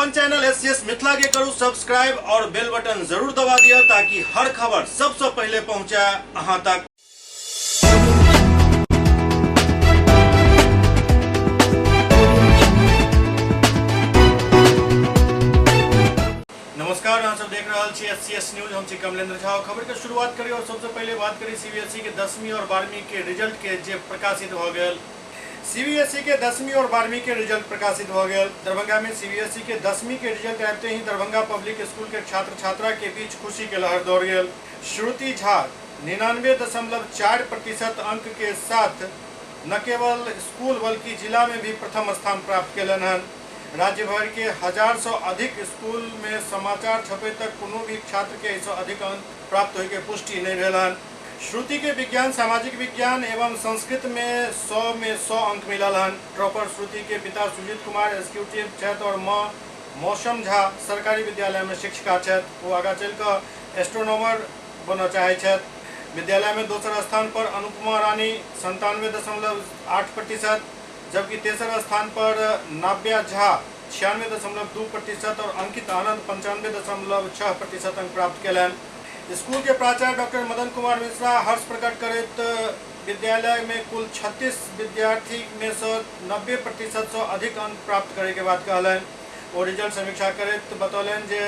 अपन channel SCS Mithila के करू subscribe और बेल बटन जरूर दबा दिया ताकि हर खबर सबसे पहले पहुंचे अहां तक। नमस्कार, अहाँ सब देख रहा छी एससीएस न्यूज। हम छी कमलेंद्र झा। खबर के शुरुआत करी और सबसे पहले बात करी सीबीएसई के 10वीं और 12वीं के रिजल्ट के जे प्रकाशित हो गए। सीबीएसई के 10वीं और 12वीं के रिजल्ट प्रकाशित हो गए। दरभंगा में सीबीएसई के 10वीं के रिजल्ट आते ही दरभंगा पब्लिक स्कूल के छात्र छात्रा के बीच खुशी के लहर दौड़ गए। श्रुति झा 99.4% अंक के साथ न केवल स्कूल बल्कि जिला में भी प्रथम स्थान प्राप्त कैलन हन। राज्य भर के 1000 से अधिक स्कूल में समाचार छपे तक कोनो भी छात्र के ऐसा अधिक अंक प्राप्त होय के पुष्टि नहीं भेलन। श्रुति के विज्ञान, सामाजिक विज्ञान एवं संस्कृत में 100 में 100 अंक मिलल हन। टॉपर श्रुति के पिता सुजीत कुमार एग्जीक्यूटिव छथि और मां मौसम झा सरकारी विद्यालय में शिक्षिका छथि। वो आगा चल कर एस्ट्रोनॉमर बनना चाहे छथि। विद्यालय में दूसरा स्थान पर अनुपमा रानी 97.8%, जबकि तेसरा स्थान पर नाव्या झा 96.2% और अंकित आनंद 95.6% अंक प्राप्त कैलन। स्कूल के प्राचार्य डॉक्टर मदन कुमार मिश्रा हर्ष प्रकट करत विद्यालय में कुल 36 विद्यार्थी में से 90% से अधिक अंक प्राप्त करे के बाद कहलन। वो रिजल्ट समीक्षा करत बतौलन जे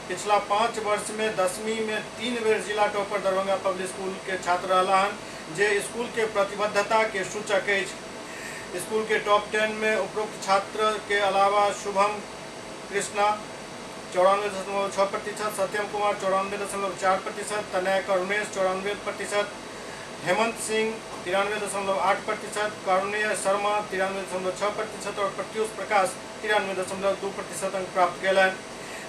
पिछला 5 वर्ष में 10वीं में 3 बेर जिला टॉपर दरभंगा पब्लिक स्कूल के छात्र रहलन, जे स्कूल के प्रतिबद्धता के सूचक है। स्कूल के टॉप 10 में उपरोक्त छात्र के अलावा शुभम कृष्णा 94.6%, सत्यम कुमार 94.4%, तनय करुणेश 94%, हेमंत सिंह 93.8%, करुणेय शर्मा 93.6% और प्रत्युष प्रकाश 93.2% अंक प्राप्त कैलन।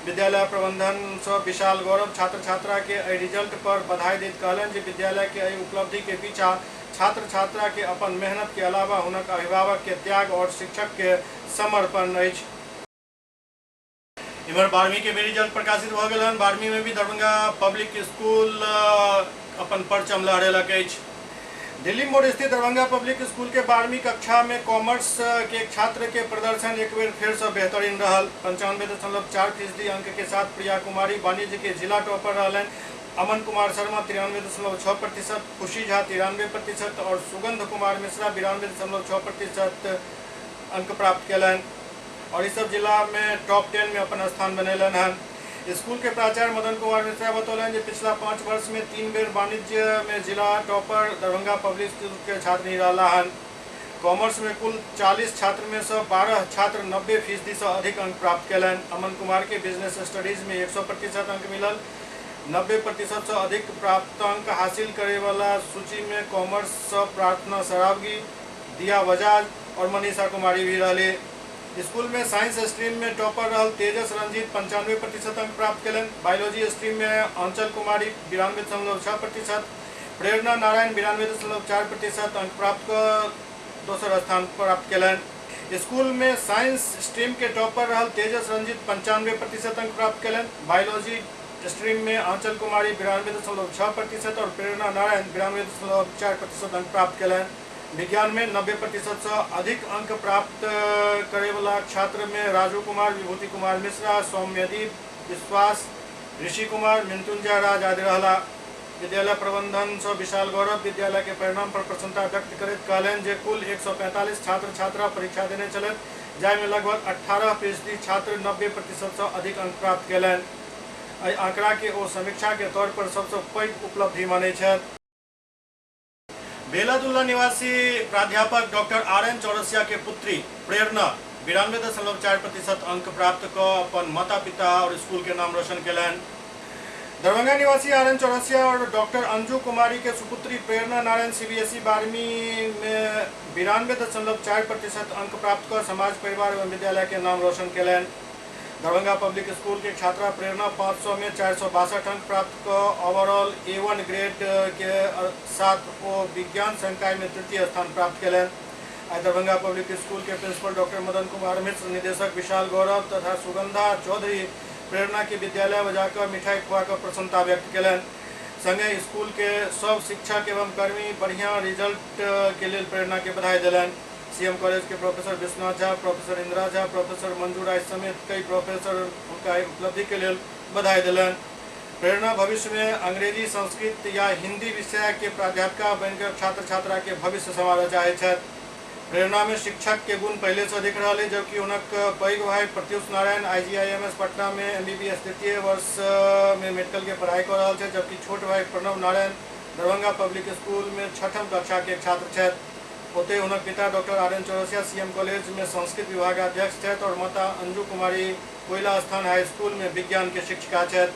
विद्यालय प्रबंधन से विशाल गौरव छात्र छात्रा के रिजल्ट पर बधाई देत कहलन जे विद्यालय के उपलब्धि के पीछा छात्र छात्रा के अपन मेहनत के अलावा उनक अभिभावक के त्याग और शिक्षक के समर्पण है। इमर 12वीं के भी रिजल्ट प्रकाशित हो गए। 12वीं में भी दरभंगा पब्लिक स्कूल अपन परचम लहरेलक अछि। दिल्ली मोड़ स्थित दरभंगा पब्लिक स्कूल के 12वीं कक्षा में कॉमर्स के छात्र के प्रदर्शन एक बेर फिर से बेहतरीन रहल। 95.4% अंक के साथ प्रिया कुमारी वाणिज्य के जिला टॉपर रहलन। अमन कुमार शर्मा 93.6%, खुशी झा 93% और सुगंध कुमार मिश्रा 92.6% अंक प्राप्त कैलन और इस सब जिला में टॉप 10 में अपन स्थान बनेलन हन। स्कूल के प्राचार्य मदन कुमार मिश्रा बतौलन जे पिछला 5 वर्ष में 3 बेर वाणिज्य में जिला टॉपर दरभंगा पब्लिक स्कूल के छात्र ही रहा हन। कॉमर्स में कुल 40 छात्र में से 12 छात्र 90% से अधिक अंक प्राप्त कैलन। अमन कुमार के बिजनेस स्टडीज में 100% अंक मिलल। 90% से अधिक प्राप्त अंक हासिल करे वाला सूची में कॉमर्स से प्रार्थना सरावगी, दिया बजाज और मनीषा कुमारी भी रहे। स्कूल में साइंस स्ट्रीम में टॉपर रहल तेजस रंजीत 95% अंक प्राप्त कैलन। बायोलॉजी स्ट्रीम में आंचल कुमारी 92.6%, प्रेरणा नारायण 92.4% अंक प्राप्त कर दूसरा स्थान प्राप्त कैलन। स्कूल में साइंस स्ट्रीम के टॉपर रहल तेजस रंजीत 95% अंक प्राप्त कैलन। बायोलॉजी स्ट्रीम में आंचल कुमारी 92.6% और प्रेरणा नारायण 92.4% अंक प्राप्त कैलन। विज्ञान में 90% से अधिक अंक प्राप्त करे वाला छात्र में राजू कुमार, विभूति कुमार मिश्रा, सौम्यदीप विश्वास, ऋषि कुमार, मृत्युंजय राज आदि रहला। विद्यालय प्रबंधन से विशाल गौरव विद्यालय के परिणाम पर प्रसन्नता व्यक्त करत कहलन जे कुल 145 छात्र छात्रा परीक्षा देने चलत, जाय में लगभग 18% छात्र 90% से अधिक अंक प्राप्त कैलन। आंकड़ा के ओ समीक्षा के तौर पर सबसे पैघ उपलब्धि माने छथि। बेलादुल्ला निवासी प्राध्यापक डॉक्टर RN चौरसिया के पुत्री प्रेरणा 92.4% अंक प्राप्त कर अपन माता पिता और स्कूल के नाम रोशन कैलन। दरभंगा निवासी RN चौरसिया और डॉक्टर अंजू कुमारी के सुपुत्री प्रेरणा नारायण सीबीएसई 12वीं में 92.4% अंक प्राप्त कर समाज परिवार एवं विद्यालय के नाम रोशन कैलन। दरभंगा पब्लिक स्कूल के छात्रा प्रेरणा 500 में 462 अंक प्राप्त कर ओवरऑल A1 ग्रेड के साथ वो विज्ञान संकाय में तृतीय स्थान प्राप्त कैलन। दरभंगा पब्लिक स्कूल के प्रिंसिपल डॉक्टर मदन कुमार मिश्र, निदेशक विशाल गौरव तथा सुगंधा चौधरी प्रेरणा के विद्यालय बजाकर मिठाई खुआकर प्रसन्नता व्यक्त कैलन। संगे स्कूल के सब शिक्षक एवं कर्मी बढ़िया रिजल्ट के लिए प्रेरणा के बधाई दिलन। सीएम कॉलेज के professor Vishwanath Jha, professor Indira Jha, professor Manju Rai समेत कई प्रोफेसर उनका उपलब्धि के लिए बधाई दिलन। प्रेरणा भविष्य में अंग्रेजी, संस्कृत या हिंदी विषय के प्राध्यापिका बनकर छात्र छात्रा के भविष्य संवार चाहे छथि। प्रेरणा में शिक्षक के गुण पहले से अधिक रहे, जबकि उनका पैघ भाई प्रत्युष नारायण IGIMS पटना में MBBS द्वितीय वर्ष में मेडिकल के पढ़ाई कर रहे थे, जबकि छोट भाई प्रणव नारायण दरभंगा पब्लिक स्कूल में 6वीं कक्षा के छात्र छथि। ओते उनके पिता doctor RN Chaurasia CM college में संस्कृत विभागाध्यक्ष छथि और माता अंजू कुमारी कोयला स्थान हाई स्कूल में विज्ञान के शिक्षिका छथि।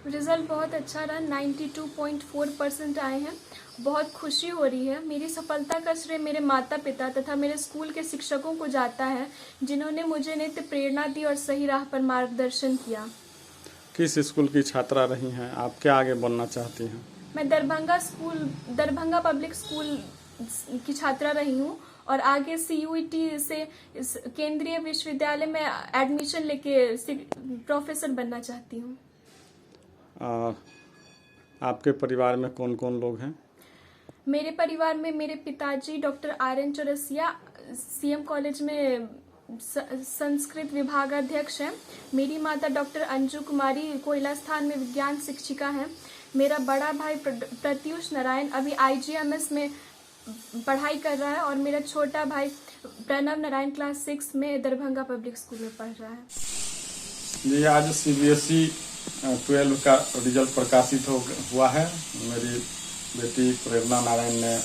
रिज़ल्ट बहुत अच्छा रहा, 92.4% आए हैं। बहुत खुशी हो रही है। मेरी सफलता का श्रेय मेरे माता पिता तथा मेरे स्कूल के शिक्षकों को जाता है, जिन्होंने मुझे नित्य प्रेरणा दी और सही राह पर मार्गदर्शन किया। किस स्कूल की छात्रा रही हैं? आप क्या आगे बनना चाहती हैं? मैं दरभंगा पब्लिक स्कूल की छात्रा रही हूँ और आगे CUET से इस केंद्रीय विश्वविद्यालय में एडमिशन लेके प्रोफेसर बनना चाहती हूँ। आपके परिवार में कौन कौन लोग हैं? मेरे परिवार में मेरे पिताजी doctor RN Chaurasia CM college में संस्कृत विभागाध्यक्ष हैं। मेरी माता डॉक्टर अंजू कुमारी कोयला स्थान में विज्ञान शिक्षिका हैं। मेरा बड़ा भाई प्रत्युष नारायण अभी IGMS में पढ़ाई कर रहा है और मेरा छोटा भाई प्रणव नारायण क्लास 6 में दरभंगा पब्लिक स्कूल में पढ़ रहा है। जी, आज CBSE 12 का रिजल्ट प्रकाशित हुआ है। मेरी बेटी प्रेरणा नारायण ने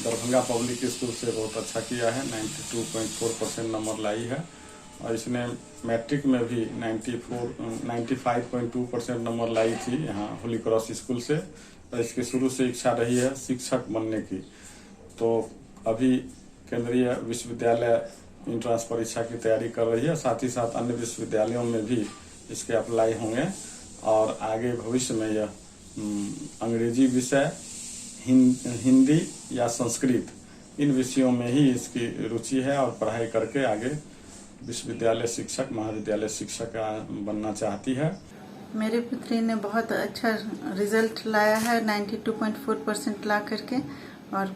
दरभंगा पब्लिक स्कूल से बहुत अच्छा किया है, 92.4% नंबर लाई है और इसने मैट्रिक में भी 95.2% नंबर लाई थी यहाँ होली क्रॉस स्कूल से। तो इसकी शुरू से इच्छा रही है शिक्षक बनने की, तो अभी केंद्रीय विश्वविद्यालय एंट्रेंस परीक्षा की तैयारी कर रही है। साथ ही साथ अन्य विश्वविद्यालयों में भी इसके अप्लाई होंगे और आगे भविष्य में यह अंग्रेजी विषय, हिंदी या संस्कृत, इन विषयों में ही इसकी रुचि है और पढ़ाई करके आगे विश्वविद्यालय शिक्षक, महाविद्यालय शिक्षक बनना चाहती है। मेरी पुत्री ने बहुत अच्छा रिजल्ट लाया है, 92.4% ला करके, और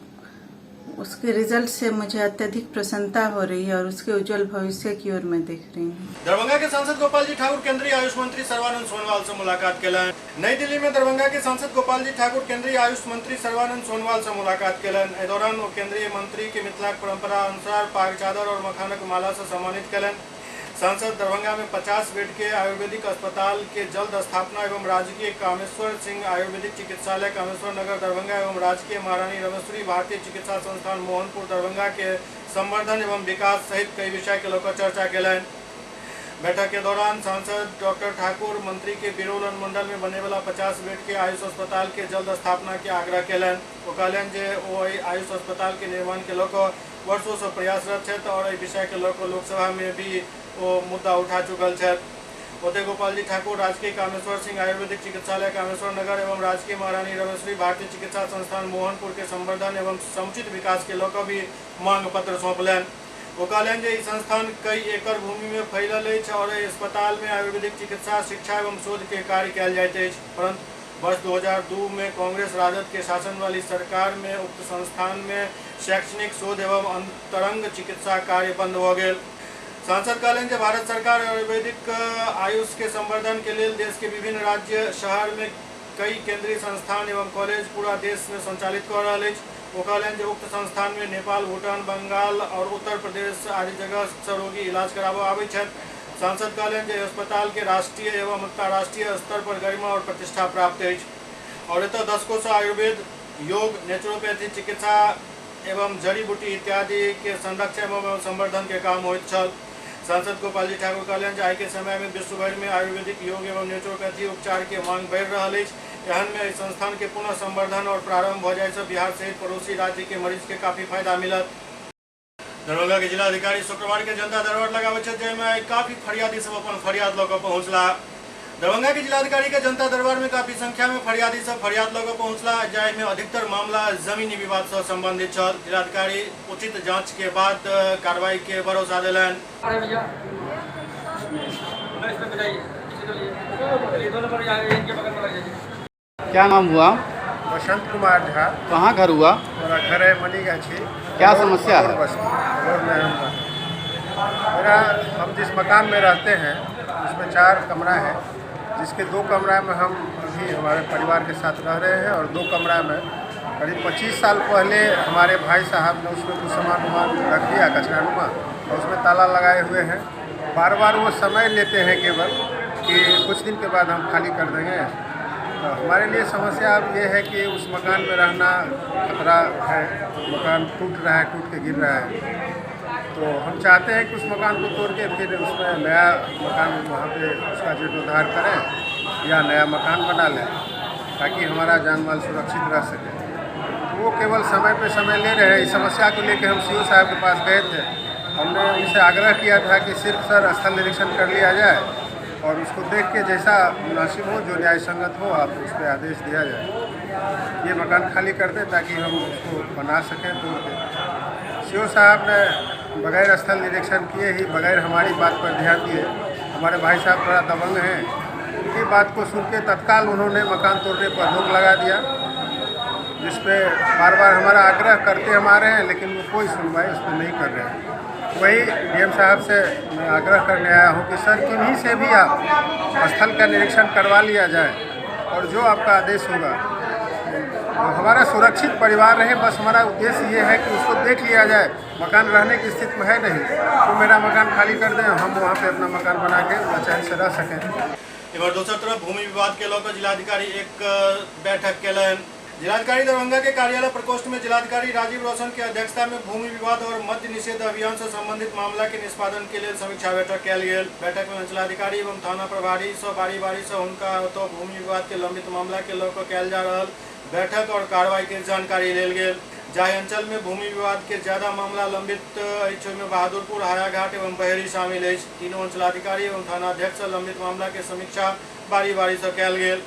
उसके रिजल्ट से मुझे अत्यधिक प्रसन्नता हो रही है और उसके उज्जवल भविष्य की ओर मैं देख रही हूँ। दरभंगा के सांसद गोपाल जी ठाकुर केंद्रीय आयुष मंत्री सर्बानंद सोनोवाल से मुलाकात केलन। नई दिल्ली में दरभंगा के सांसद गोपाल जी ठाकुर केंद्रीय आयुष मंत्री सर्बानंद सोनोवाल से मुलाकात केलन। इस दौरान वो केंद्रीय मंत्री के मिथिला परंपरा अनुसार पाग चादर और मखानक माला से सम्मानित केलन। सांसद दरभंगा में 50 बेड के आयुर्वेदिक अस्पताल के जल्द स्थापना एवं राजकीय कामेश्वर सिंह आयुर्वेदिक चिकित्सालय कामेश्वर नगर दरभंगा एवं राजकीय महारानी रमेश्वरी भारतीय चिकित्सा संस्थान मोहनपुर दरभंगा के संवर्धन एवं विकास सहित कई विषय के लेकर चर्चा केलन। बैठक के दौरान सांसद डॉक्टर ठाकुर मंत्री के बिरोल अनुमंडल में बने वाला 50 बेड के आयुष अस्पताल के जल्द स्थापना के आग्रह केलन। वो कहलन जे ओ आयुष अस्पताल के निर्माण के लेकर वर्षों से प्रयासरत है और विषय के लेकर लोकसभा में भी वो मुद्दा उठा चुकल है। ओते गोपाल जी ठाकुर राजकीय कामेश्वर सिंह आयुर्वेदिक चिकित्सालय कामेश्वर नगर एवं राजकीय महारानी रमेश्वरी भारतीय चिकित्सा संस्थान मोहनपुर के संवर्धन एवं समुचित विकास के लेकर भी मांग पत्र सौंपलन। वो कहलन जे संस्थान कई एकड़ भूमि में फैलल है और अस्पताल में आयुर्वेदिक चिकित्सा शिक्षा एवं शोध के कार्य कयल जाइत है, परंतु वर्ष 2002 में कांग्रेस राजद के शासन वाली सरकार में उक्त संस्थान में शैक्षणिक शोध एवं अंतरंग चिकित्सा कार्य बंद हो गए। सांसद कहलन जे भारत सरकार आयुर्वेदिक आयुष के संवर्धन के लिए देश के विभिन्न राज्य शहर में कई केंद्रीय संस्थान एवं कॉलेज पूरा देश में संचालित कर रहा है। वो कहलन जे उक्त संस्थान में नेपाल, भूटान, बंगाल और उत्तर प्रदेश आदि जगह से रोगी इलाज कराबो आबै छथि। सांसद कहलन जे अस्पताल के राष्ट्रीय एवं अंतर्राष्ट्रीय स्तर पर गरिमा और प्रतिष्ठा प्राप्त है और एतऽ दशकों से आयुर्वेद, योग, नेचुरोपैथी चिकित्सा एवं जड़ी बूटी इत्यादि के संरक्षण एवं संवर्धन के काम होइत छल। सांसद गोपाल जी ठाकुर कहलन जे आइ के समय में विश्व भर में आयुर्वेदिक, योग एवं नेचुरोपैथी उपचार के मांग बढ़ रहा है। एहन में संस्थान के पुनः संवर्धन और प्रारंभ हो जाए से बिहार सहित पड़ोसी राज्य के मरीज के काफी फायदा मिलत। दरभंगा के जिलाधिकारी शुक्रवार के जनता दरबार लगावे छथि, जाहिमे काफी फरियादी सब अपन फरियाद लऽ कऽ पहुंचला। दरभंगा के जिलाधिकारी के जनता दरबार में काफी संख्या में फरियादी सब फरियाद लोगों पहुंचला, जाय में अधिकतर मामला जमीनी विवाद से संबंधित छल। जिलाधिकारी उचित जांच के बाद कार्रवाई के भरोसा दिलन। क्या नाम हुआ? बसंत कुमार झा। कहाँ घर हुआ? मेरा घर है मनीगाछी। क्या समस्या है? हम जिस मकान में रहते हैं उसमें 4 कमरा है, जिसके 2 कमरा में हम अभी हमारे परिवार के साथ रह रहे हैं और 2 कमरा में करीब 25 साल पहले हमारे भाई साहब ने उसमें कुछ सामान वामान रख दिया कचरानुमा और उसमें ताला लगाए हुए हैं। बार बार वो समय लेते हैं केवल कि कुछ दिन के बाद हम खाली कर देंगे। तो हमारे लिए समस्या अब ये है कि उस मकान में रहना खतरा है, मकान टूट रहा है, टूट के गिर रहा है। तो हम चाहते हैं कि उस मकान को तोड़ के फिर उसमें नया मकान वहाँ पे उसका जीर्णोद्धार करें या नया मकान बना लें ताकि हमारा जान माल सुरक्षित रह सके। तो वो केवल समय पे समय ले रहे हैं। इस समस्या को लेकर हम सीओ साहब के पास गए थे। हमने उनसे आग्रह किया था कि सिर्फ सर स्थल निरीक्षण कर लिया जाए और उसको देख के जैसा मुनासिब हो, जो न्याय संगत हो, आप उस पर आदेश दिया जाए। ये मकान खाली कर दें ताकि हम उसको बना सकें तोड़ के। सीओ साहब ने बगैर स्थल निरीक्षण किए ही बगैर हमारी बात पर ध्यान दिए। हमारे भाई साहब थोड़ा दबंग हैं, उनकी बात को सुन के तत्काल उन्होंने मकान तोड़ने पर रोक लगा दिया, जिस पे बार बार हमारा आग्रह करते हम आ रहे हैं लेकिन वो कोई सुनवाई उस पर नहीं कर रहे हैं। वही डीएम साहब से मैं आग्रह करने आया हूँ कि सर किन्हीं से भी आप स्थल का निरीक्षण करवा लिया जाए और जो आपका आदेश होगा तो हमारा सुरक्षित परिवार रहे। बस हमारा उद्देश्य ये है कि उसको देख लिया जाए, मकान रहने की स्थिति में है नहीं तो मेरा मकान खाली कर दें, हम वहाँ पे अपना मकान बना के चैन से रह सकें। इधर दूसरी तरफ भूमि विवाद के लेकर जिलाधिकारी एक बैठक केलन। जिलाधिकारी दरभंगा के कार्यालय प्रकोष्ठ में जिलाधिकारी राजीव रोशन की अध्यक्षता में भूमि विवाद और मद्य निषेध अभियान से संबंधित मामला के निष्पादन के लिए समीक्षा बैठक कल गई। बैठक में अंचलाधिकारी एवं थाना प्रभारी से बारी से उनका तो भूमि विवाद के लंबित मामला के लेकर कल जा रहा बैठक और कार्रवाई की जानकारी लेल गेल। जाहि अंचल में भूमि विवाद के ज्यादा मामला लंबित में बहादुरपुर, हायाघाट एवं बहेरी शामिल है। तीनों अंचलाधिकारी एवं थानाध्यक्ष लंबित मामला के समीक्षा बारी से कल गेल।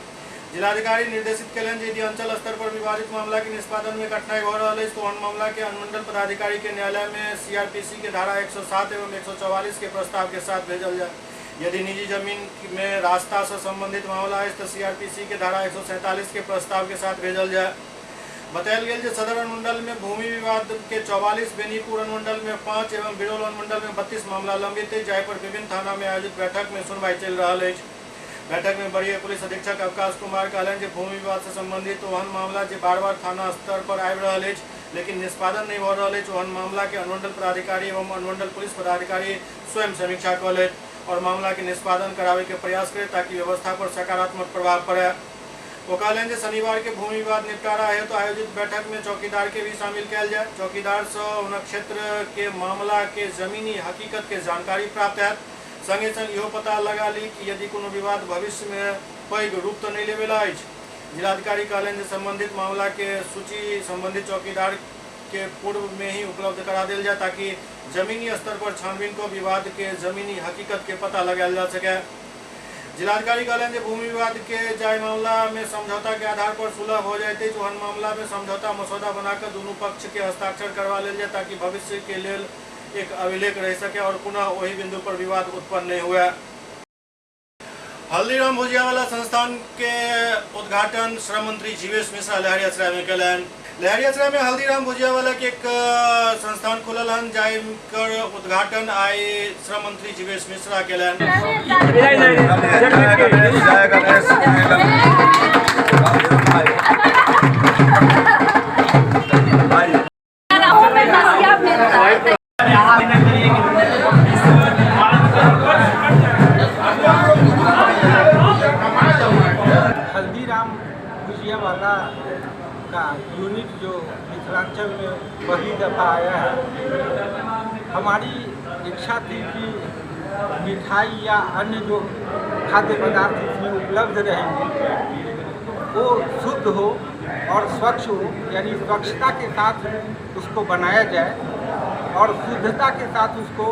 जिलाधिकारी निर्देशित कलन यदि अंचल स्तर पर विवादित मामला के निष्पादन में कठिनाई हो रहा है तो उन मामला के अनुमंडल पदाधिकारी के न्यायालय में सीआरपीसी के धारा 107 एवं 144 के प्रस्ताव के साथ भेजल जाए। यदि निजी जमीन में रास्ता से संबंधित मामला है तो सीआरपीसी के धारा 147 के प्रस्ताव के साथ भेजल जाए। बतायल गेल सदर अनुमंडल में भूमि विवाद के 44, बेनीपुर अनुमंडल में 5 एवं बिरौल अनुमंडल में 32 मामला लंबित है, जय पर विभिन्न थाना में आयोजित बैठक में सुनवाई चल रहा है। बैठक में वरीय पुलिस अधीक्षक अवकाश कुमार कहलन जे भूमि विवाद से संबंधित ओहन मामला जे बार थाना स्तर पर आबि रहल अछि लेकिन निष्पादन नहीं हो रहा है, ओहन मामला के अनुमंडल पदाधिकारी एवं अनुमंडल पुलिस पदाधिकारी स्वयं समीक्षा कऽ लेत और मामला के निष्पादन करावे के प्रयास करे ताकि व्यवस्था पर सकारात्मक प्रभाव पड़े। वो कहलन जे शनिवार के भूमि विवाद निपटारा है तो आयोजित बैठक में चौकीदार के भी शामिल किया जाए। चौकीदार से उन क्षेत्र के मामला के जमीनी हकीकत के जानकारी प्राप्त है। संगे संग इहो पता लगा ली कि यदि कोनो विवाद भविष्य में पैघ रूप तो नहीं लेवेला अछि। जिलाधिकारी कहलन जे संबंधित मामला के सूची संबंधित चौकीदार के पूर्व में ही उपलब्ध करा देल जाए ताकि जमीनी स्तर पर छानबीन को विवाद के जमीनी हकीकत के पता लगाया जा सके। जिलाधिकारी कहलन जे भूमि विवाद के जाय मामला में समझौता के आधार पर सुलह हो जाते तो हन मामला में समझौता मसौदा बनाकर दोनों पक्ष के हस्ताक्षर करवा लेल जाए ताकि भविष्य के लिए एक अभिलेख रह सके और पुनः वही बिंदु पर विवाद उत्पन्न नहीं हुआ। हल्दीराम भुजियावाला संस्थान के उद्घाटन श्रम मंत्री जीवेश मिश्रा लहरियासराय में कलन। लहरियासराय में हल्दीराम भुजियावाला के एक संस्थान खुलल हन, जाकर उद्घाटन आए श्रम मंत्री जीवेश मिश्रा कलन। हल्दीराम भुजियावाला का यूनिट जो मिथिलांचल में वही दफा आया है। हमारी इच्छा थी कि मिठाई या अन्य जो खाद्य पदार्थ इसमें उपलब्ध रहेंगे वो शुद्ध हो और स्वच्छ हो, यानी स्वच्छता के साथ उसको बनाया जाए और शुद्धता के साथ उसको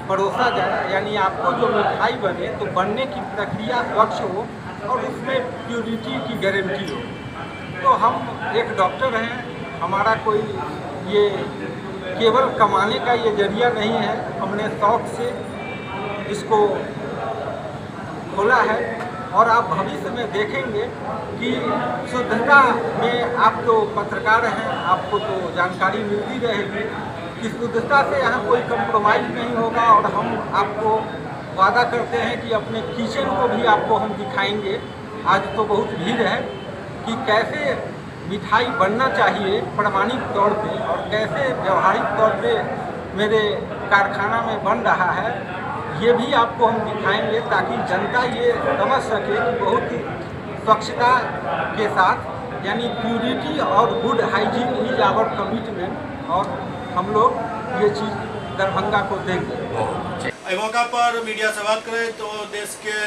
परोसा जाए, यानी आपको जो मिठाई बने तो बनने की प्रक्रिया स्वच्छ हो और उसमें प्योरिटी की गारंटी हो। तो हम एक डॉक्टर हैं, हमारा कोई ये केवल कमाने का ये जरिया नहीं है, हमने शौक से इसको खोला है और आप भविष्य में देखेंगे कि शुद्धता में आप तो पत्रकार हैं, आपको तो जानकारी मिलती रहेगी कि शुद्धता से यहाँ कोई कंप्रोमाइज़ नहीं होगा। और हम आपको वादा करते हैं कि अपने किचन को भी आपको हम दिखाएंगे। आज तो बहुत भीड़ है कि कैसे मिठाई बनना चाहिए प्रमाणिक तौर पे और कैसे व्यवहारिक तौर पे मेरे कारखाना में बन रहा है, ये भी आपको हम दिखाएंगे ताकि जनता ये समझ सके कि बहुत ही स्वच्छता के साथ, यानी प्यूरिटी और good hygiene is our commitment, और हम लोग ये चीज़ दरभंगा को देंगे। इस मौका पर मीडिया से बात करें तो देश के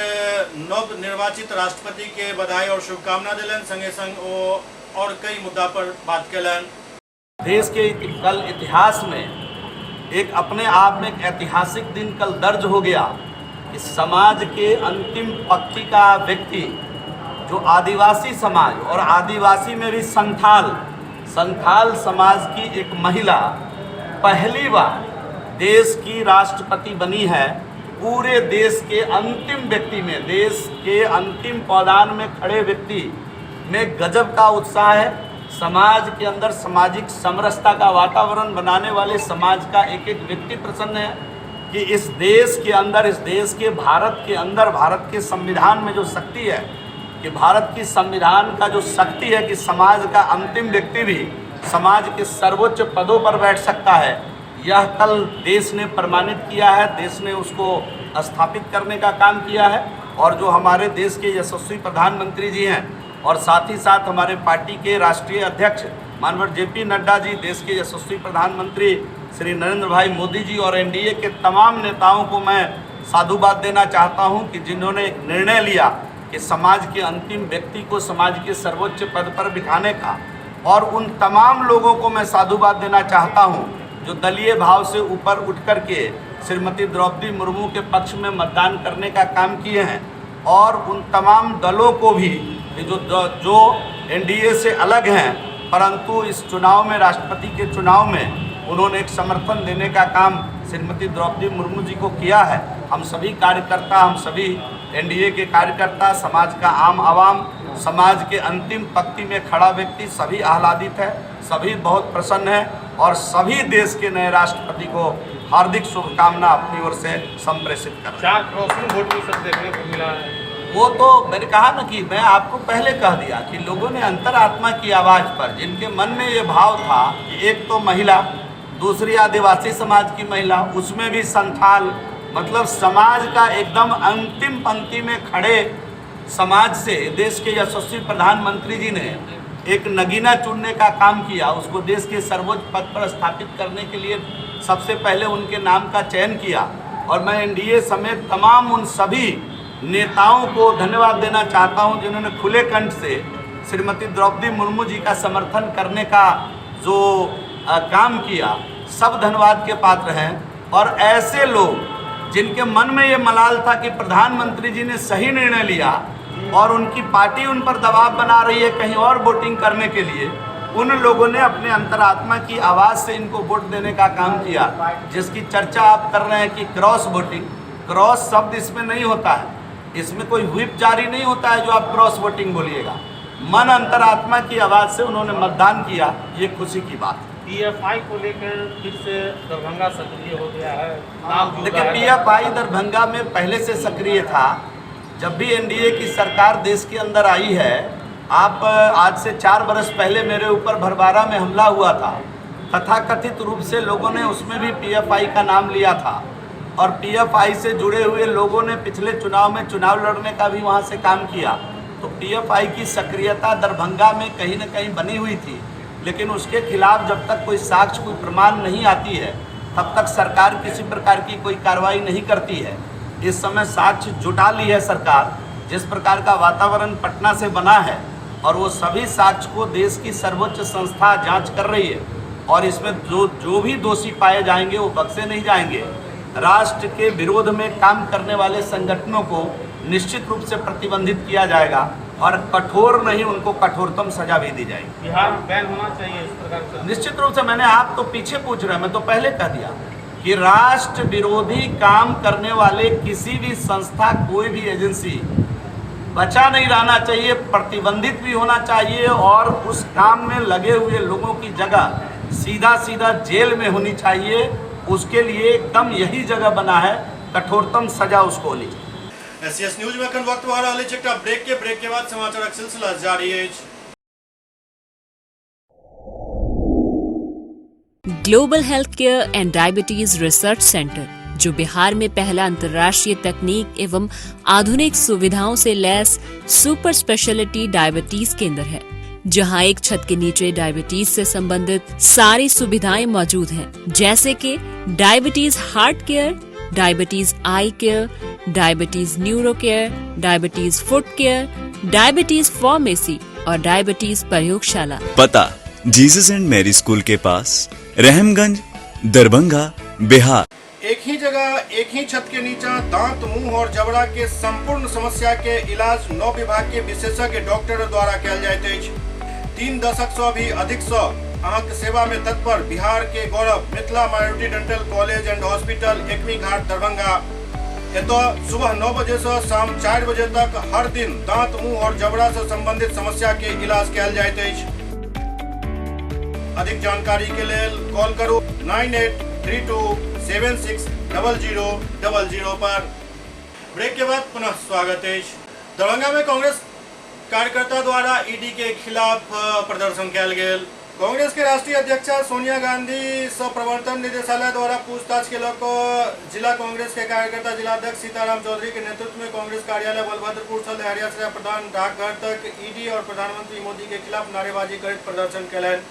नव निर्वाचित राष्ट्रपति के बधाई और शुभकामना दिलन, संगे संग वो और कई मुद्दा पर बात कलन। देश के कल इतिहास में एक अपने आप में एक ऐतिहासिक दिन कल दर्ज हो गया कि समाज के अंतिम पंक्ति का व्यक्ति, जो आदिवासी समाज और आदिवासी में भी संथाल समाज की एक महिला पहली बार देश की राष्ट्रपति बनी है। पूरे देश के अंतिम व्यक्ति में, देश के अंतिम पौधान में खड़े व्यक्ति में गजब का उत्साह है। समाज के अंदर सामाजिक समरसता का वातावरण बनाने वाले समाज का एक एक व्यक्ति प्रसन्न है कि इस देश के अंदर, इस देश के भारत के अंदर, भारत के संविधान में जो शक्ति है कि भारत की संविधान का जो शक्ति है कि समाज का अंतिम व्यक्ति भी समाज के सर्वोच्च पदों पर बैठ सकता है, यह कल देश ने प्रमाणित किया है। देश ने उसको स्थापित करने का काम किया है। और जो हमारे देश के यशस्वी प्रधानमंत्री जी हैं और साथ ही साथ हमारे पार्टी के राष्ट्रीय अध्यक्ष माननीय जेपी नड्डा जी, देश के यशस्वी प्रधानमंत्री श्री नरेंद्र भाई मोदी जी और एनडीए के तमाम नेताओं को मैं साधुवाद देना चाहता हूं कि जिन्होंने एक निर्णय लिया कि समाज के अंतिम व्यक्ति को समाज के सर्वोच्च पद पर बिठाने का। और उन तमाम लोगों को मैं साधुवाद देना चाहता हूं जो दलीय भाव से ऊपर उठ कर के श्रीमती द्रौपदी मुर्मू के पक्ष में मतदान करने का काम किए हैं। और उन तमाम दलों को भी जो एनडीए से अलग हैं परंतु इस चुनाव में, राष्ट्रपति के चुनाव में उन्होंने एक समर्थन देने का काम श्रीमती द्रौपदी मुर्मू जी को किया है। हम सभी कार्यकर्ता, हम सभी एनडीए के कार्यकर्ता, समाज का आम आवाम, समाज के अंतिम पंक्ति में खड़ा व्यक्ति सभी आह्लादित है, सभी बहुत प्रसन्न है और सभी देश के नए राष्ट्रपति को हार्दिक शुभकामना अपनी ओर से संप्रेषित कर रहे हैं। 4 क्रॉसिंग वोट भी सब देखने को मिला है। वो तो मैंने कहा ना कि मैं आपको पहले कह दिया कि लोगों ने अंतरात्मा की आवाज़ पर, जिनके मन में ये भाव था कि एक तो महिला, दूसरी आदिवासी समाज की महिला, उसमें भी संथाल, मतलब समाज का एकदम अंतिम पंक्ति में खड़े समाज से देश के यशस्वी प्रधानमंत्री जी ने एक नगीना चुनने का काम किया, उसको देश के सर्वोच्च पद पर स्थापित करने के लिए सबसे पहले उनके नाम का चयन किया। और मैं एनडीए समेत तमाम उन सभी नेताओं को धन्यवाद देना चाहता हूं जिन्होंने खुले कंठ से श्रीमती द्रौपदी मुर्मू जी का समर्थन करने का जो काम किया, सब धन्यवाद के पात्र हैं। और ऐसे लोग जिनके मन में ये मलाल था कि प्रधानमंत्री जी ने सही निर्णय लिया और उनकी पार्टी उन पर दबाव बना रही है कहीं और वोटिंग करने के लिए, उन लोगों ने अपने अंतरात्मा की आवाज़ से इनको वोट देने का काम किया। जिसकी चर्चा आप कर रहे हैं कि क्रॉस वोटिंग, क्रॉस शब्द इसमें नहीं होता है, इसमें कोई व्हिप जारी नहीं होता है जो आप क्रॉस वोटिंग बोलिएगा। मन अंतरात्मा की आवाज़ से उन्होंने मतदान किया, ये खुशी की बात है। पीएफआई को लेकर फिर से दरभंगा सक्रिय हो गया है। देखिए, पीएफआई दरभंगा में पहले से सक्रिय था। जब भी एनडीए की सरकार देश के अंदर आई है, आप आज से 4 बरस पहले मेरे ऊपर भरवारा में हमला हुआ था, तथाकथित रूप से लोगों ने उसमें भी पीएफआई का नाम लिया था और पीएफआई से जुड़े हुए लोगों ने पिछले चुनाव में चुनाव लड़ने का भी वहाँ से काम किया। तो पीएफआई की सक्रियता दरभंगा में कहीं न कहीं बनी हुई थी, लेकिन उसके खिलाफ जब तक कोई साक्ष्य, कोई प्रमाण नहीं आती है, तब तक सरकार किसी प्रकार की कोई कार्रवाई नहीं करती है। इस समय साक्ष्य जुटा ली है सरकार। जिस प्रकार का वातावरण पटना से बना है और वो सभी साक्ष्य को देश की सर्वोच्च संस्था जांच कर रही है और इसमें जो भी दोषी पाए जाएंगे वो बख्शे नहीं जाएंगे। राष्ट्र के विरोध में काम करने वाले संगठनों को निश्चित रूप से प्रतिबंधित किया जाएगा और कठोर नहीं, उनको कठोरतम सजा भी दी जाएगी। बिहार में बैन होना चाहिए इस प्रकार से। निश्चित रूप से मैंने, आप तो पीछे पूछ रहे हैं, मैं तो पहले कह दिया कि राष्ट्र विरोधी काम करने वाले किसी भी संस्था, कोई भी एजेंसी बचा नहीं रहना चाहिए, प्रतिबंधित भी होना चाहिए और उस काम में लगे हुए लोगों की जगह सीधा जेल में होनी चाहिए। उसके लिए एकदम यही जगह बना है, कठोरतम सजा उसको होनी चाहिए। एससीएस न्यूज में वक्त हो रहा है ब्रेक के बाद समाचार का सिलसिला जारी है। Global health care and diabetes research centre, जो बिहार में पहला अंतर्राष्ट्रीय तकनीक एवं आधुनिक सुविधाओं से लैस सुपर स्पेशलिटी डायबिटीज केंद्र है, जहां एक छत के नीचे डायबिटीज से संबंधित सारी सुविधाएं मौजूद हैं, जैसे कि diabetes heart care, diabetes eye care, diabetes neuro care, diabetes foot care, diabetes pharmacy और डायबिटीज प्रयोगशाला। पता जीसस एंड मैरी स्कूल के पास, रहमगंज, दरभंगा, बिहार। एक ही जगह, एक ही छत के नीचे दांत, मुंह और जबड़ा के संपूर्ण समस्या के इलाज 9 विभाग के विशेषज्ञ डॉक्टर द्वारा कयल जाइत अछि। 3 दशक से भी अधिक से अहाँक सेवा में तत्पर बिहार के गौरव Mithila minority dental college and hospital, Ekmi Ghat, Darbhanga. एतो सुबह 9 बजे से शाम 4 बजे तक हर दिन दांत, मुंह और जबड़ा से संबंधित समस्या के इलाज कयल जाइत अछि। अधिक जानकारी के लिए कॉल करू 9832760000 पर। ब्रेक के बाद पुनः स्वागत है। दरभंगा में कांग्रेस कार्यकर्ता द्वारा ईडी के खिलाफ प्रदर्शन किया गेल। कांग्रेस के राष्ट्रीय अध्यक्ष सोनिया गांधी से प्रवर्तन निदेशालय द्वारा पूछताछ के लोग जिला कांग्रेस के कार्यकर्ता जिलाध्यक्ष सीताराम चौधरी के नेतृत्व में कांग्रेस कार्यालय बलभद्रपुर से लहरिया से प्रधान डाकघर तक ईडी और प्रधानमंत्री मोदी के खिलाफ नारेबाजी कर प्रदर्शन कयलनि।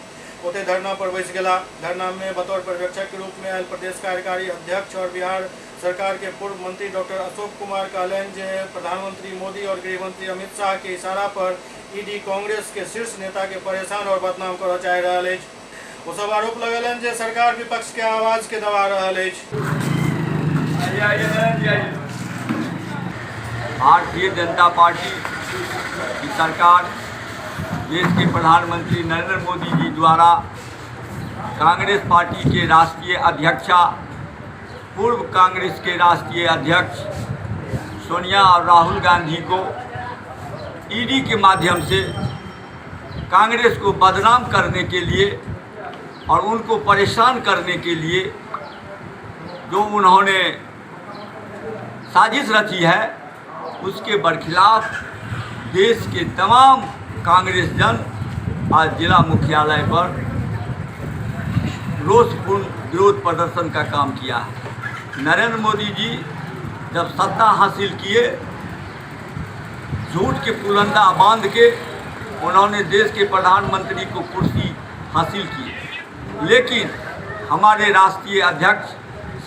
ओते धरना पर बैस गेला। धरना में बतौर पर्यवेक्षक के रूप में आयल प्रदेश कार्यकारी अध्यक्ष और बिहार सरकार के पूर्व मंत्री डॉक्टर अशोक कुमार कहलन जे प्रधानमंत्री मोदी और गृह मंत्री अमित शाह के इशारा पर ईडी कांग्रेस के शीर्ष नेता के परेशान और बदनाम करऽ चाहि रहल अछि। ओ सब आरोप लगेलन जे सरकार विपक्ष के आवाज के दबा रहल अछि। भारतीय जनता पार्टी की सरकार देश के प्रधानमंत्री नरेंद्र मोदी जी द्वारा कांग्रेस पार्टी के राष्ट्रीय अध्यक्षा, पूर्व कांग्रेस के राष्ट्रीय अध्यक्ष सोनिया और राहुल गांधी को ईडी के माध्यम से कांग्रेस को बदनाम करने के लिए और उनको परेशान करने के लिए जो उन्होंने साजिश रची है, उसके बरखिलाफ देश के तमाम कांग्रेस जन आज जिला मुख्यालय पर रोषपूर्ण विरोध प्रदर्शन का काम किया है। नरेंद्र मोदी जी जब सत्ता हासिल किए, झूठ के पुलंदा बांध के उन्होंने देश के प्रधानमंत्री को कुर्सी हासिल की, लेकिन हमारे राष्ट्रीय अध्यक्ष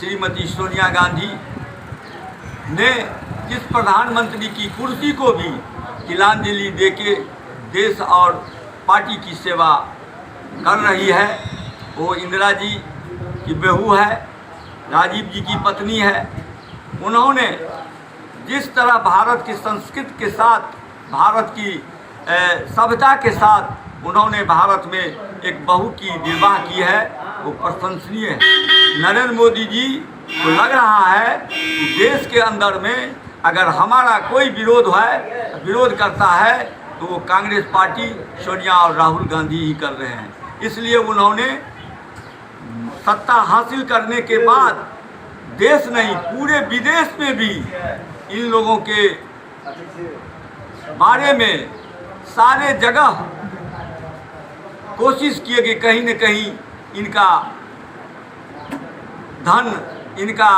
श्रीमती सोनिया गांधी ने जिस प्रधानमंत्री की कुर्सी को भी तिलांजलि देके देश और पार्टी की सेवा कर रही है, वो इंदिरा जी की बहू है, राजीव जी की पत्नी है। उन्होंने जिस तरह भारत की संस्कृति के साथ, भारत की सभ्यता के साथ उन्होंने भारत में एक बहू की निर्वाह की है, वो प्रशंसनीय है। नरेंद्र मोदी जी को लग रहा है कि देश के अंदर में अगर हमारा कोई विरोध करता है तो वो कांग्रेस पार्टी सोनिया और राहुल गांधी ही कर रहे हैं। इसलिए उन्होंने सत्ता हासिल करने के बाद देश नहीं, पूरे विदेश में भी इन लोगों के बारे में सारे जगह कोशिश किए कि कहीं न कहीं इनका धन, इनका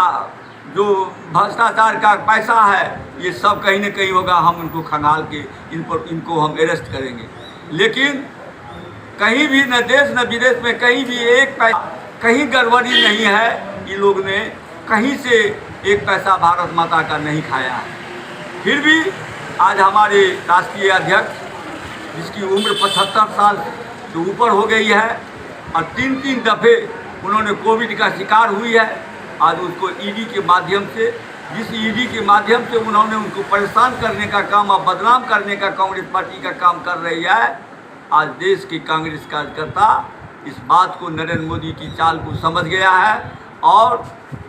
जो भ्रष्टाचार का पैसा है, ये सब कहीं न कहीं होगा, हम उनको खंगाल के इनको हम अरेस्ट करेंगे। लेकिन कहीं भी न देश न विदेश में कहीं भी कहीं गड़बड़ी नहीं है। ये लोग ने कहीं से एक पैसा भारत माता का नहीं खाया है। फिर भी आज हमारे राष्ट्रीय अध्यक्ष, जिसकी उम्र 75 साल से ऊपर हो गई है और 3 दफ़े उन्होंने कोविड का शिकार हुई है, आज उसको ईडी के माध्यम से, जिस ईडी के माध्यम से उन्होंने उनको परेशान करने का काम और बदनाम करने का कांग्रेस पार्टी का काम कर रही है, आज देश के कांग्रेस कार्यकर्ता इस बात को नरेंद्र मोदी की चाल को समझ गया है और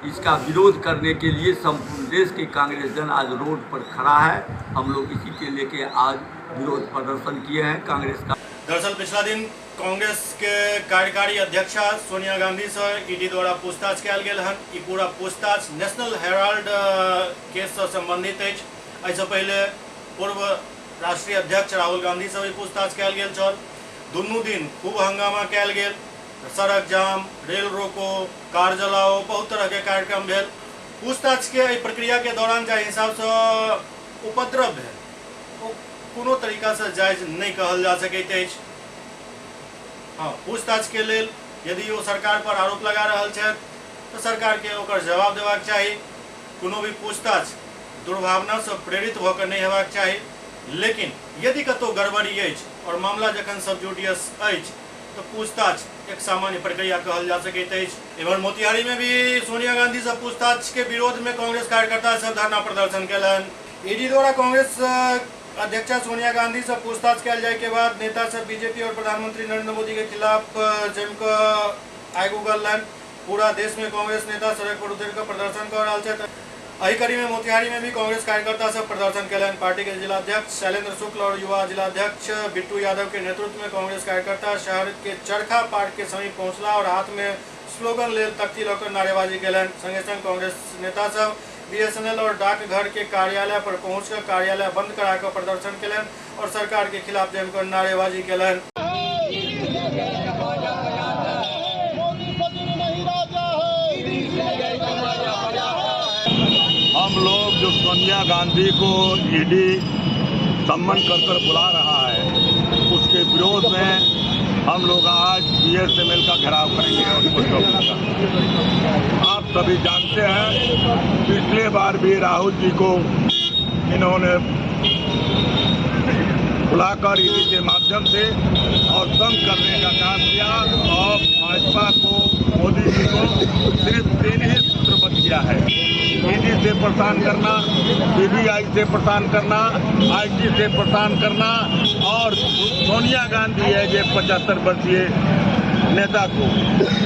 इसका विरोध करने के लिए संपूर्ण देश के कांग्रेस जन आज रोड पर खड़ा है। हम लोग इसी के लेके आज विरोध प्रदर्शन किए हैं कांग्रेस का। दरअसल पिछला दिन कांग्रेस के कार्यकारी अध्यक्षा सोनिया गांधी से ईडी द्वारा पूछताछ कयल गेल हन। ई पूरा पूछताछ नेशनल हेराल्ड केस से संबंधित अछि। एहिसँ पहले पूर्व राष्ट्रीय अध्यक्ष राहुल गांधी से भी पूछताछ कयल गेल छल। दुनू दिन खूब हंगामा कयल गेल, सड़क जाम, रेल रोको, कार जलाओ, बहुत तरह के कार्यक्रम भेल। पूछताछ के प्रक्रिया के दौरान जाहि हिसाब से उपद्रव भेल ओ कोनो तरीका से जायज नहीं कहल जा सकैत अछि। हाँ, पूछताछ के लेल यदि वो सरकार पर आरोप लगा रहल छथि तो सरकार के ओकर जवाब देबाक चाही। कोनो भी पूछताछ दुर्भावना से प्रेरित होकर नहीं हेबाक चाही। लेकिन यदि कतौ गड़बड़ी अछि और मामला जखन सबजुडियस अछि तो पूछताछ एक सामान्य प्रक्रिया कहल जा सकैत अछि। एवं मोतिहारी में भी सोनिया गांधी से पूछताछ के विरोध में कांग्रेस कार्यकर्ता सब धरना प्रदर्शन कयलनि। ईडी द्वारा कांग्रेस अध्यक्षा सोनिया गांधी से पूछताछ कयल जाय के बाद नेता सब बीजेपी और प्रधानमंत्री नरेंद्र मोदी के खिलाफ जमकर आगू बढ़लनि। पूरा देश में कांग्रेस नेता सड़क पर उतर कर प्रदर्शन कर रहा छथि। एही कड़ी में मोतिहारी में भी कांग्रेस कार्यकर्ता सब प्रदर्शन कयलनि। पार्टी के जिलाध्यक्ष शैलेंद्र शुक्ल और युवा जिलाध्यक्ष बिट्टू यादव के नेतृत्व में कांग्रेस कार्यकर्ता शहर के चरखा पार्क के समीप पहुंचला और हाथ में स्लोगन लेल तख्ती लऽ कर नारेबाजी कयलनि। संगे संग कांग्रेस नेता सब बीएसएनएल और डाकघर के कार्यालय पर पहुंचकर कार्यालय बंद कराकर प्रदर्शन कयलनि और सरकार के खिलाफ जमकर नारेबाजी कयलनि। हम लोग जो सोनिया गांधी को ईडी सम्मान कर बुला रहा है उसके विरोध में हम लोग आज बीएसएनएल का घेराव करेंगे और आप सभी जानते हैं पिछले बार भी राहुल जी को इन्होंने बुलाकर ईडी के माध्यम से और तंग करने का काम किया और भाजपा को मोदी जी को सिर्फ 3 ही सूत्रबद्ध किया है। ईडी से परेशान करना, सीबीआई से परेशान करना, आईटी से परेशान करना और सोनिया गांधी है जो 75 वर्षीय नेता को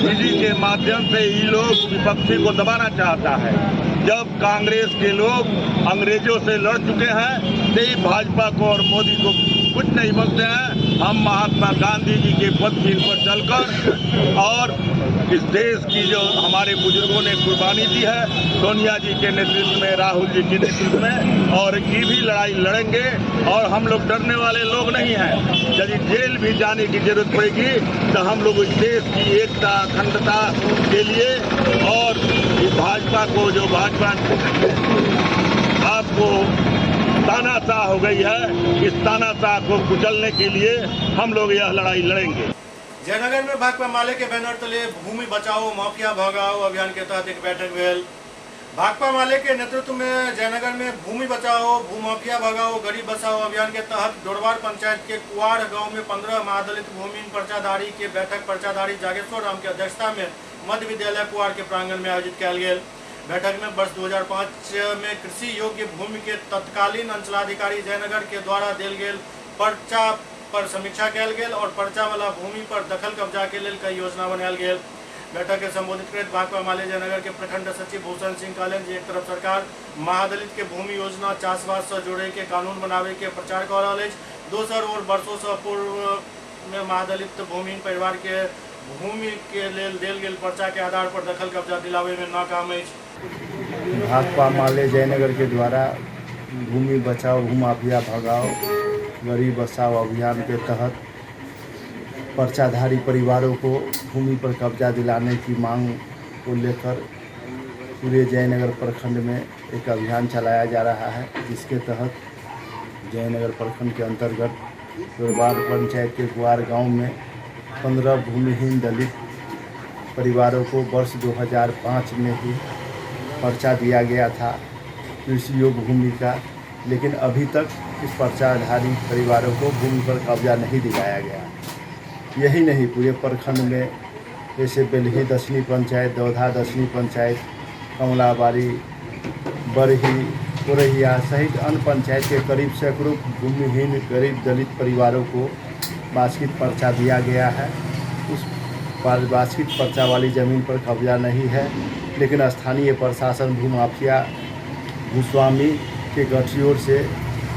ईडी के माध्यम से ये लोग विपक्षी को दबाना चाहता है। जब कांग्रेस के लोग अंग्रेजों से लड़ चुके हैं तो भाजपा को और मोदी को कुछ नहीं बोलते हैं। हम महात्मा गांधी जी के पदचिन्ह पर चलकर और इस देश की जो हमारे बुजुर्गों ने कुर्बानी दी है सोनिया जी के नेतृत्व में, राहुल जी के नेतृत्व में, और ये भी लड़ाई लड़ेंगे और हम लोग डरने वाले लोग नहीं हैं। यदि जेल भी जाने की जरूरत पड़ेगी तो हम लोग इस देश की एकता अखंडता के लिए और इस भाजपा को जो भाजपा आपको तानाशाह हो गई है, इस तानाशाह को कुचलने के लिए हम लोग यह लड़ाई लड़ेंगे। जयनगर में भाकपा माले के बैनर तले भूमि बचाओ माफिया भगाओ अभियान के तहत एक बैठक भेल। भाकपा माले के नेतृत्व में जयनगर में भूमि बचाओ भूमाफिया भगाओ गरीब बचाओ अभियान के तहत डोरवार पंचायत के कुआर गांव में 15 महादलित भूमि पर्चाधारी के बैठक पर्चाधारी जागेश्वर राम की अध्यक्षता में मध्य विद्यालय कुआर के प्रांगण में आयोजित कयल गेल। बैठक में वर्ष 2005 में कृषि योग्य भूमि के तत्कालीन अंचलाधिकारी जयनगर के द्वारा देल गेल पर्चा पर समीक्षा कयल गेल और पर्चा वाला भूमि पर दखल कब्जा के लेल कई योजना बनायल गेल। बैठक के संबोधित करते भाकपा माले जयनगर के प्रखंड सचिव भूषण सिंह कहलन जे एक तरफ सरकार महादलित के भूमि योजना चाषबास से जोड़े के कानून बनावे के प्रचार कर रहा है, दोसर ओर वर्षों से पूर्व में महादलित भूमिहीन परिवार के भूमि के लेल देल गेल पर्चा के आधार पर दखल कब्जा दिलावे में नाकाम है। भाकपा माले जयनगर के द्वारा भूमि बचाओ भूमाफिया भगाओ गरीब बचाओ अभियान के तहत पर्चाधारी परिवारों को भूमि पर कब्जा दिलाने की मांग को लेकर पूरे जयनगर प्रखंड में एक अभियान चलाया जा रहा है, जिसके तहत जयनगर प्रखंड के अंतर्गत डोरवार पंचायत के कुआर गांव में 15 भूमिहीन दलित परिवारों को वर्ष 2005 में ही पर्चा दिया गया था कृषि योग्य भूमि का, लेकिन अभी तक इस पर्चाधारी परिवारों को भूमि पर कब्जा नहीं दिलाया गया। यही नहीं, पूरे प्रखंड में जैसे बेलही 10वीं पंचायत, दौधा 10वीं पंचायत, कमलाबाड़ी, बरही, कोरैया सहित अन्य पंचायत के करीब सैकड़ों भूमिहीन गरीब दलित परिवारों को बास्केट पर्चा दिया गया है। उस बास्केट पर्चा वाली ज़मीन पर कब्जा नहीं है, लेकिन स्थानीय प्रशासन भूमाफिया भूस्वामी के गठजोड़ से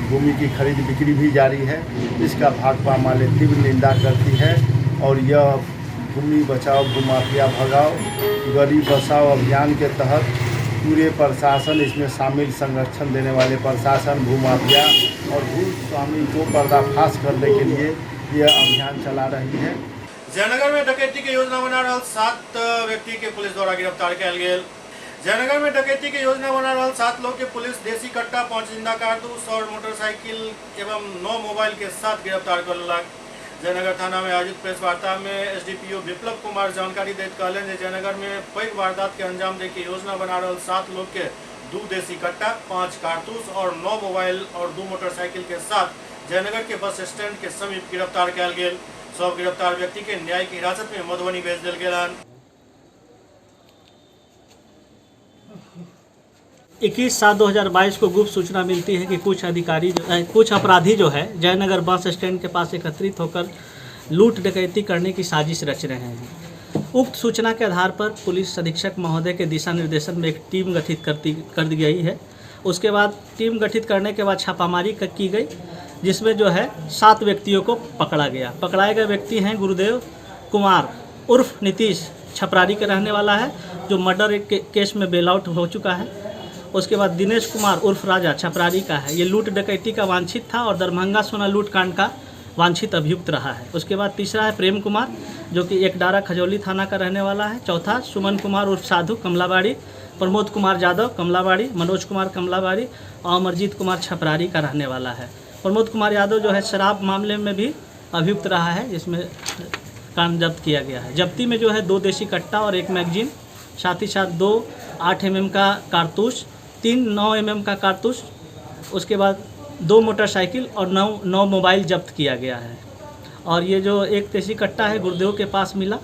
भूमि की खरीद बिक्री भी जारी है। इसका भाकपा माले तीव्र निंदा करती है और यह भूमि बचाओ भूमाफिया भगाओ गरीब बचाओ अभियान के तहत पूरे प्रशासन, इसमें शामिल संरक्षण देने वाले प्रशासन, भूमाफिया और भूस्वामी को पर्दाफाश करने के लिए यह अभियान चला रही है। जयनगर में डकैती के योजना बना रहा 7 व्यक्ति के पुलिस द्वारा गिरफ्तार किया गया। जयनगर में डकैती की योजना बना रहा 7 लोग के पुलिस देसी कट्टा, 5 जिंदा कारतूस और मोटरसाइकिल एवं 9 मोबाइल के साथ गिरफ्तार कर लग। जयनगर थाना में आयोजित प्रेस वार्ता में एसडीपीओ विप्लव कुमार जानकारी देते कहलें जे जयनगर में पैघ वारदात के अंजाम दे के योजना बना रहा 7 लोग के 2 देसी कट्टा, 5 कारतूस और 9 मोबाइल और 2 मोटरसाइकिल के साथ जयनगर के बस स्टैंड के समीप गिरफ्तार किया गया। सब गिरफ्तार व्यक्ति के न्यायिक हिरासत में मधुबनी भेज दिल गया। 21/7/2022 को गुप्त सूचना मिलती है कि कुछ अपराधी जो है जयनगर बस स्टैंड के पास एकत्रित होकर लूट डकैती करने की साजिश रच रहे हैं। उक्त सूचना के आधार पर पुलिस अधीक्षक महोदय के दिशा निर्देशन में एक टीम गठित कर दी गई है। उसके बाद टीम गठित करने के बाद छापामारी की गई, जिसमें जो है 7 व्यक्तियों को पकड़ा गया। पकड़ाए गए व्यक्ति हैं गुरुदेव कुमार उर्फ नीतीश, छपरारी के रहने वाला है, जो मर्डर केस में बेल आउट हो चुका है। उसके बाद दिनेश कुमार उर्फ राजा, छपरारी का है, ये लूट डकैती का वांछित था और दरभंगा सोना लूट कांड का वांछित अभियुक्त रहा है। उसके बाद तीसरा है प्रेम कुमार, जो कि एकडारा खजौली थाना का रहने वाला है। चौथा सुमन कुमार उर्फ साधु, कमलाबाड़ी। प्रमोद कुमार यादव, कमलाबाड़ी। मनोज कुमार, कमलाबाड़ी। और अमरजीत कुमार, छपरारी का रहने वाला है। प्रमोद कुमार यादव जो है शराब मामले में भी अभियुक्त रहा है, जिसमें कांड जब्त किया गया है। जब्ती में जो है 2 देसी कट्टा और 1 मैगजीन, साथ ही साथ 2 8 mm का कारतूस, 3 9 mm का कारतूस, उसके बाद 2 मोटरसाइकिल और 9 मोबाइल जब्त किया गया है। और ये जो 1 देसी कट्टा है गुरुदेव के पास मिला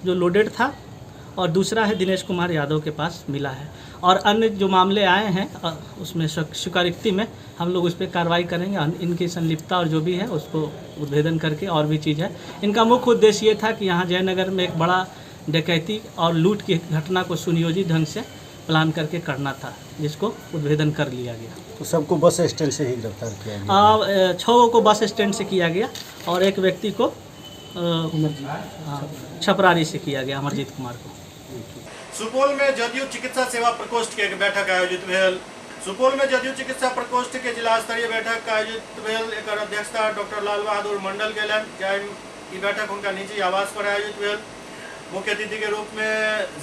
जो लोडेड था, और दूसरा है दिनेश कुमार यादव के पास मिला है। और अन्य जो मामले आए हैं उसमें स्वीकारोक्ति में हम लोग उस पर कार्रवाई करेंगे। इनकी संलिप्तता और जो भी है उसको उद्भेदन करके और भी चीज़ है। इनका मुख्य उद्देश्य ये था कि यहाँ जयनगर में एक बड़ा डकैती और लूट की घटना को सुनियोजित ढंग से प्लान करके करना था, जिसको उद्भेदन कर लिया गया। तो सबको बस स्टैंड से ही गिरफ्तार किया गया? 6 को बस स्टैंड से किया गया और 1 व्यक्ति को छपरारी से किया गया, अमरजीत कुमार को। सुपौल में जदयू चिकित्सा सेवा प्रकोष्ठ के एक बैठक आयोजित भेल। सुपौल में जदयू चिकित्सा प्रकोष्ठ के जिला स्तरीय बैठक आयोजित भेल। एकर अध्यक्षता डॉक्टर लाल बहादुर मंडल केलन, जाहि बैठक उनका निजी आवास पर आयोजित भेल। मुख्य अतिथि के रूप में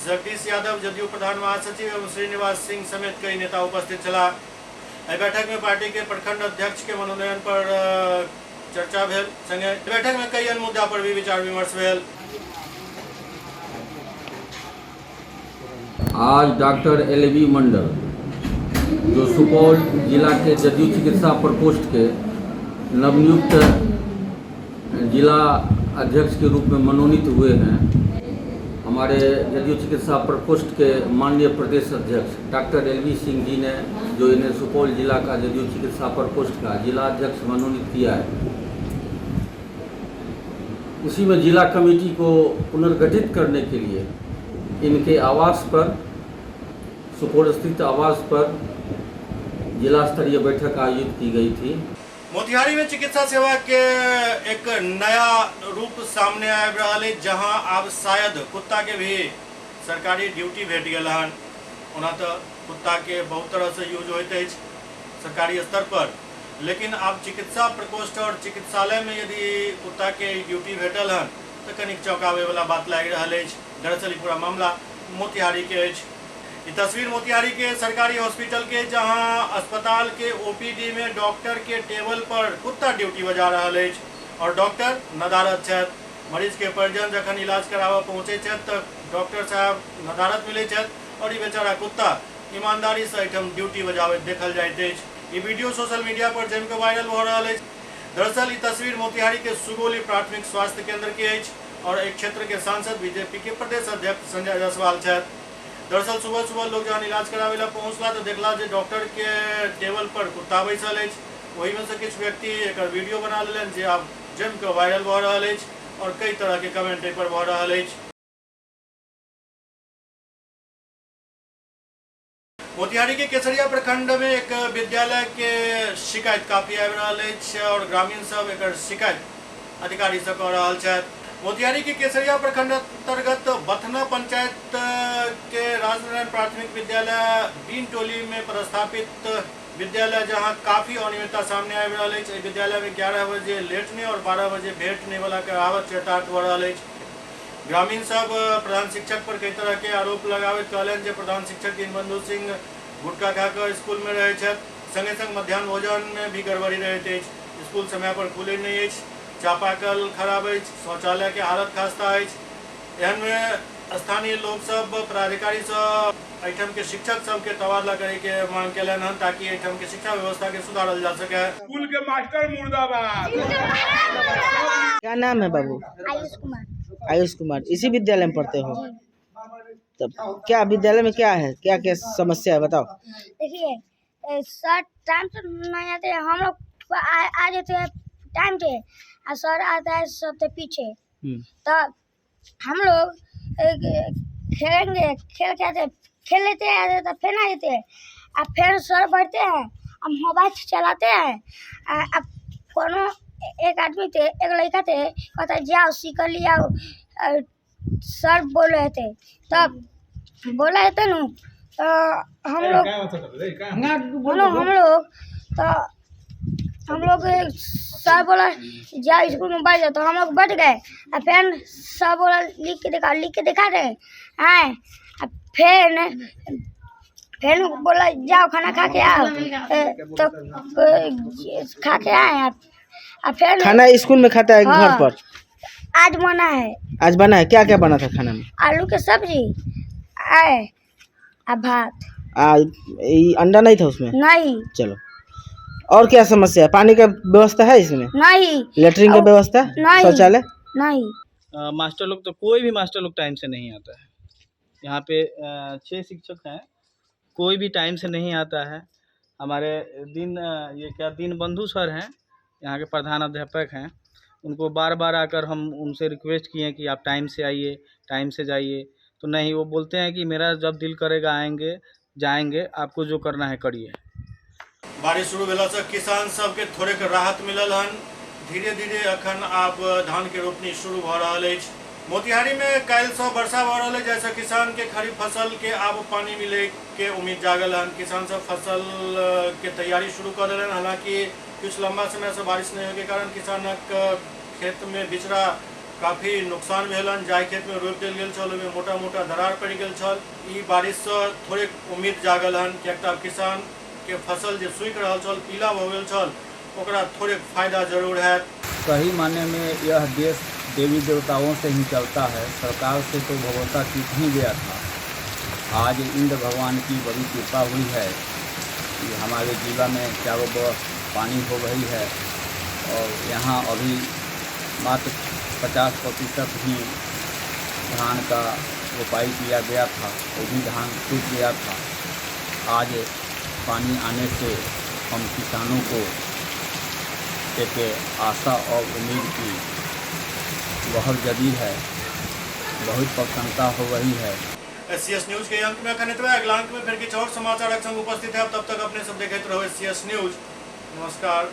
जगदीश यादव, जदयू प्रधान महासचिव एवं श्रीनिवास सिंह समेत कई नेता उपस्थित छला। बैठक में पार्टी के प्रखंड अध्यक्ष के मनोनयन पर चर्चा भेल। संगे बैठक में कई अन्य मुद्दा पर भी विचार विमर्श भेल। आज डॉक्टर LV मंडल, जो सुपौल जिला के जदयू चिकित्सा प्रकोष्ठ के नवनियुक्त जिला अध्यक्ष के रूप में मनोनीत हुए हैं, हमारे जदयू चिकित्सा प्रकोष्ठ के माननीय प्रदेश अध्यक्ष डॉक्टर LV सिंह जी ने जो इन्हें सुपौल जिला का जदयू चिकित्सा प्रकोष्ठ का जिला अध्यक्ष मनोनीत किया है, उसी में जिला कमेटी को पुनर्गठित करने के लिए इनके आवास पर, सुपौल स्थित आवास पर जिला स्तरीय बैठक आयोजित की गई थी। मोतिहारी में चिकित्सा सेवा के एक नया रूप सामने आ रहा है, जहां अब शायद कुत्ता के भी सरकारी ड्यूटी भेट गया है। ओना तो कुत्ता के बहुत तरह से यूज होते हैं सरकारी स्तर पर, लेकिन अब चिकित्सा प्रकोष्ठ और चिकित्सालय में यदि कुत्ता के ड्यूटी भेटल है तो कनिक चौंकावे वाला बात लग रहा है। दरअसल पूरा मामला मोतिहारी के ये तस्वीर मोतिहारी के सरकारी हॉस्पिटल के, जहां अस्पताल के OPD में डॉक्टर के टेबल पर कुत्ता ड्यूटी बजा रहा है और डॉक्टर नदारत है। मरीज के परिजन जखन इलाज करावा पहुँचे तो डॉक्टर साहब नदारत मिले और ये बेचारा कुत्ता ईमानदारी से एठम ड्यूटी बजावे देखल जाते। ये वीडियो सोशल मीडिया पर जम के वायरल हो रहा है। दरअसल ये तस्वीर मोतिहारी के सुगोली प्राथमिक स्वास्थ्य केंद्र की है और एक क्षेत्र के सांसद BJP के प्रदेश अध्यक्ष संजय जायसवाल है। दरअसल सुबह सुबह लोग जहाँ इलाज करावेला पहुँचला तो देखला जे डॉक्टर के टेबल पर कुत्ता बैसल है, वही में से कुछ व्यक्ति एक वीडियो बना लेन जे अब जम के वायरल भ रहा है और कई तरह के कमेंट पर भ रहा है। मोतिहारी के केसरिया प्रखंड में एक विद्यालय के शिकायत काफी आबि रहल अछि और ग्रामीण सब एकर शिकायत अधिकारी से कह रहल छथि। मोतिहारी के केसरिया प्रखंड अंतर्गत बथना पंचायत के राजनारायण प्राथमिक विद्यालय बीन टोली में प्रस्थापित विद्यालय जहां काफी अनियमितता सामने आबि रहल अछि। विद्यालय में 11 बजे लेटने और 12 बजे भेटने वाला के आवत चेतावत भ रहल अछि। ग्रामीण सब प्रधान शिक्षक पर कई तरह के आरोप लगाबैत कहलनि जे प्रधान शिक्षक दीनबंधु सिंह गुटखा खा कर स्कूल में रहे छथि, संगे संग मध्याह्न भोजन में भी गड़बड़ी रहैत अछि। स्कूल समय पर खुले नहीं अछि, चापाकल खराब अछि, शौचालय के हालत खस्ता अछि। एहन में स्थानीय लोग सब पदाधिकारी सब एहिठाम के शिक्षक सब के तबादला करे के मांग केलनि हन ताकि एहिठाम के शिक्षा व्यवस्था के सुधारल जा सके। स्कूल के मास्टर मुर्दाबाद। क्या नाम है बाबू? आयुष कुमार। आयुष कुमार, इसी विद्यालय में पढ़ते हो? तब क्या विद्यालय में क्या है, क्या क्या समस्या है बताओ। देखिए सर टाइम से नहीं आते, हम लोग आ जाते हैं टाइम से और सर आता है सबसे पीछे। तो हम लोग खेलेंगे, खेल लेते हैं तो फिर आ जाते हैं और फिर सर बढ़ते हैं, हम मोबाइल चलाते हैं। अब कोनो एक आदमी थे, एक लड़का थे, कहता जाओ सीख लिया, सर बोल रहे थे तब बोला थे न तो हम लोग सर बोला जाओ स्कूल में बैठ जाओ, तो हम लोग बैठ गए और फिर सर बोला लिख के दिखा रहे हैं। फिर बोला जाओ खाना खा के आओ, तो खा के आए। और फिर खाना स्कूल में खाता है घर पर? आज बना है। आज बना है, क्या क्या बना था खाना में? आलू की सब्जी और भात। अंडा नहीं था उसमें? नहीं। चलो, और क्या समस्या है? पानी का व्यवस्था है इसमें? नहीं। लेटरिन का व्यवस्था? नहीं। शौचालय? नहीं। मास्टर लोग तो कोई भी मास्टर लोग टाइम से नहीं आता है। यहाँ पे 6 शिक्षक हैं, कोई भी टाइम से नहीं आता है। हमारे दीनबंधु सर हैं, यहाँ के प्रधान अध्यापक हैं, उनको बार बार आकर हम उनसे रिक्वेस्ट किए कि आप टाइम से आइए, टाइम से जाइए, तो नहीं, वो बोलते हैं कि मेरा जब दिल करेगा आएंगे जाएंगे, आपको जो करना है करिए। बारिश शुरू भेला से किसान सबके थोड़े राहत मिलल हन। धीरे धीरे अखन आब धान के रोपनी शुरू भ रहल अछि। मोतिहारी में काल्हि से वर्षा भ रहल है, जैसे किसान के खरीफ फसल के आब पानी मिले के उम्मीद जागल हन। किसान सब फसल के तैयारी शुरू कर दिलन। हालांकि कुछ लंबा समय से बारिश नहीं होने के कारण किसानक खेत में बिचड़ा काफी नुकसान भेलन। जाय खेत में रोपि देल गेल छल, ओहिमे मोटा मोटा दरार पड़ि गेल छल। ई बारिश से थोड़े उम्मीद जागल हन, कियाकि किसान के फसल जो सूखि रहल छल, पीला भ गेल छल, ओकरा थोड़े फायदा जरूर है। सही माने में यह देश देवी देवताओं से ही चलता है, सरकार से तो भरोसा टूट ही गया था। आज इंद्र भगवान की बड़ी कृपा हुई है कि हमारे जिला में चारों तरफ पानी हो गई है और यहाँ अभी मात्र 50% ही धान का रोपाई किया गया था, वो भी धान सूख गया था। आज पानी आने से हम किसानों को एक आशा और उम्मीद की बहुत जदी है, बहुत प्रसन्नता हो रही है। SCS न्यूज के अंक में अगला अंक में फिर कुछ और समाचार संग उपस्थित है। तब तक अपने सब देखते रहो SCS न्यूज। नमस्कार।